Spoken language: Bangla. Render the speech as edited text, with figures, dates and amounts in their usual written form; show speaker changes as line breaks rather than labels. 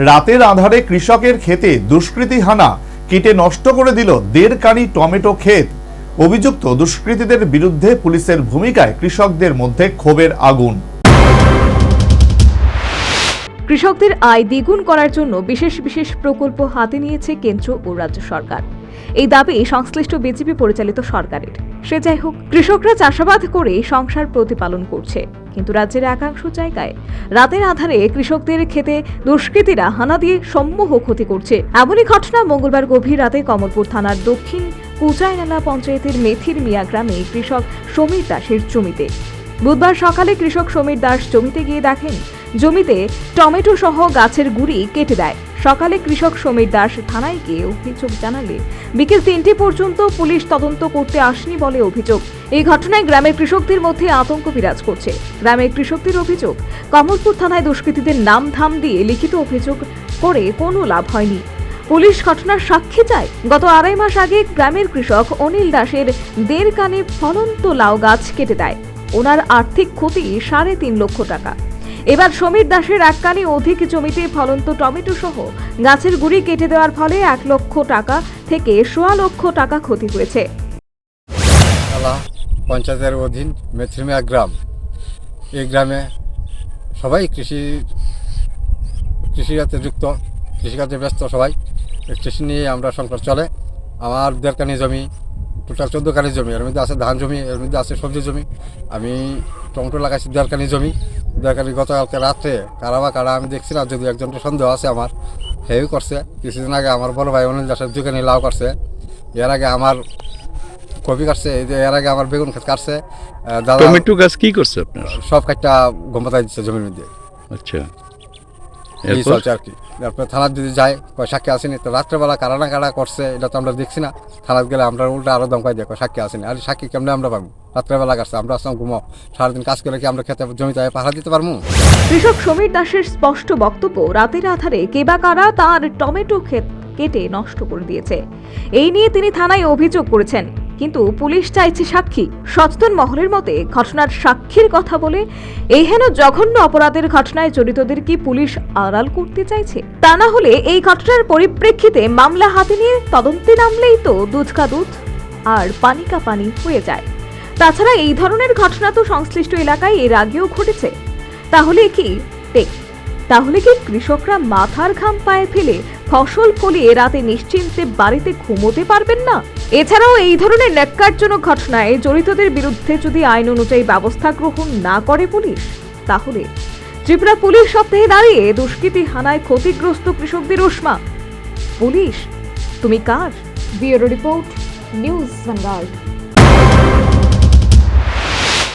রাতের আঁধারে কৃষকের ক্ষেতে দুষ্কৃতী হানা, কেটে নষ্ট করে দিল 1.5 কানি টমেটো ক্ষেত। অভিযুক্ত দুষ্কৃতীদের বিরুদ্ধে পুলিশের ভূমিকায় কৃষকদের মধ্যে ক্ষোভের আগুন।
কৃষকদের আয় দ্বিগুণ করার জন্য বিশেষ বিশেষ প্রকল্প হাতে নিয়েছে কেন্দ্র ও রাজ্য সরকার। এই দাবি সংশ্লিষ্ট বিজেপি পরিচালিত সরকারের। সে যাই হোক, কৃষকরা চাষাবাদ করে সংসার প্রতিপালন করছে, কিন্তু রাজ্যের একাংশ জায়গায় রাতের আধারে কৃষকদের ক্ষেতে দুষ্কৃতীরা হানা দিয়ে সমূহ ক্ষতি করছে। এমনই ঘটনা মঙ্গলবার গভীর রাতে কমলপুর থানার দক্ষিণ কুচাইনালা পঞ্চায়েতের মেথির মিয়া গ্রামে কৃষক সমীর দাসের জমিতে। বুধবার সকালে কৃষক সমীর দাস জমিতে গিয়ে দেখেন জমিতে টমেটো সহ গাছের গুড়ি কেটে দেয়। সকালে কৃষক সমীর দাস থানায় গিয়ে অভিযোগ জানালে বিকেল 3টে পর্যন্ত পুলিশ তদন্ত করতে আসেনি বলে অভিযোগ। এই ঘটনায় গ্রামের কৃষকদের মধ্যে আতঙ্ক বিরাজ করছে। গ্রামের কৃষকদের অভিযোগ, কমলপুর থানায় দুষ্কৃতীদের নাম ধাম দিয়ে লিখিত অভিযোগ করে কোনো লাভ হয়নি। পুলিশ ঘটনার সাক্ষী চায়। গত 2.5 মাস আগে গ্রামের কৃষক অনিল দাসের 1.5 কানি ফলন্ত লাউ গাছ কেটে দেয়। ওনার আর্থিক ক্ষতি 3.5 লক্ষ টাকা। এবার সমীর দাসের 1 কানি অধিক জমিতে ফলন্ত টমেটো সহ গাছের গুড়ি কেটে দেওয়ার ফলে 1 লক্ষ টাকা থেকে 1.25 লক্ষ টাকা ক্ষতি হয়েছে।
পঞ্চায়েতের অধীন মেথিরমিয়া গ্রাম, এই গ্রামে সবাই কৃষিকাজে যুক্ত, কৃষিকাজে ব্যস্ত। সবাই কৃষি নিয়ে আমরা সংসার চলে। আমার 1.5 কানি জমি, টোটাল 14 কানি জমি। এর মধ্যে আছে ধান জমি, এর মধ্যে আছে সবজি জমি। আমি টমেটো লাগাইছি 1.5 কানি জমি। 1.5 কানি গতকালকে রাত্রে কারা আমি দেখছি না, যদি একজনকে সন্দেহ আছে আমার, হেউ করছে। কিছুদিন আগে আমার বড় ভাই অনিল দাসের 2 কানি লাউ করছে। এর আগে আমার কপি কাটছে, এর আগে আমার বেগুন ক্ষেত কাটছে।
টমেটো গাছ কি করছে আপনার?
সব কাটটা গম্পাতাই দিচ্ছে জমির মধ্যে।
আচ্ছা,
এই চলছে আর কি। তারপরে থানার যদি যায়, সাক্ষী আসেনি। তো রাত্রেবেলা কারা করছে এটা তো আমরা দেখছি না। থানার গেলে আমরা উল্টা আরো দমকাই দেখো সাক্ষী আসেনি। আর সাক্ষী কেমনে আমরা পাবো? রাত্রেবেলা কাটছে, আমরা আসলাম ঘুমো। সারাদিন কাজ করে কি আমরা খেতে জমিতে পাহারা দিতে পারবো?
কৃষক সমীর দাসের স্পষ্ট বক্তব্য, রাতের আধারে কে বা কারা তার টমেটো ক্ষেত কেটে নষ্ট করে দিয়েছে। এই নিয়ে তিনি থানায় অভিযোগ করেছেন, কিন্তু পুলিশ চাইছে সাক্ষী। সচেতন মহলের মতে ঘটনার সাক্ষীর কথা বলে এই হেন জঘন্য অপরাধের ঘটনায় জড়িতদের কি পুলিশ আড়াল করতে চাইছে? তা না হলে এই ঘটনার পরিপ্রেক্ষিতে মামলা হাতে নিয়ে তদন্তে নামলেই তো দুধ কা দুধ আর পানি কা পানি হয়ে যায়। তাছাড়া এই ধরনের ঘটনা তো সংশ্লিষ্ট এলাকায় এর আগেও ঘটেছে। তাহলে কি কৃষকরা মাথার ঘাম পায়ে ফেলে ফসল ফলিয়ে রাতে নিশ্চিন্তে বাড়িতে ঘুমোতে পারবেন না? এছাড়াও এই ধরনের ন্যাক্কারজনক ঘটনায় জড়িতদের বিরুদ্ধে যদি আইন অনুযায়ী ব্যবস্থা গ্রহণ না করে পুলিশ, তাহলে ত্রিপুরা পুলিশ সপ্তাহে দাঁড়িয়ে দুষ্কৃতী হানায় ক্ষতিগ্রস্ত কৃষকদের উষ্মা। পুলিশ তুমি কার? Bureau report, news vanguard.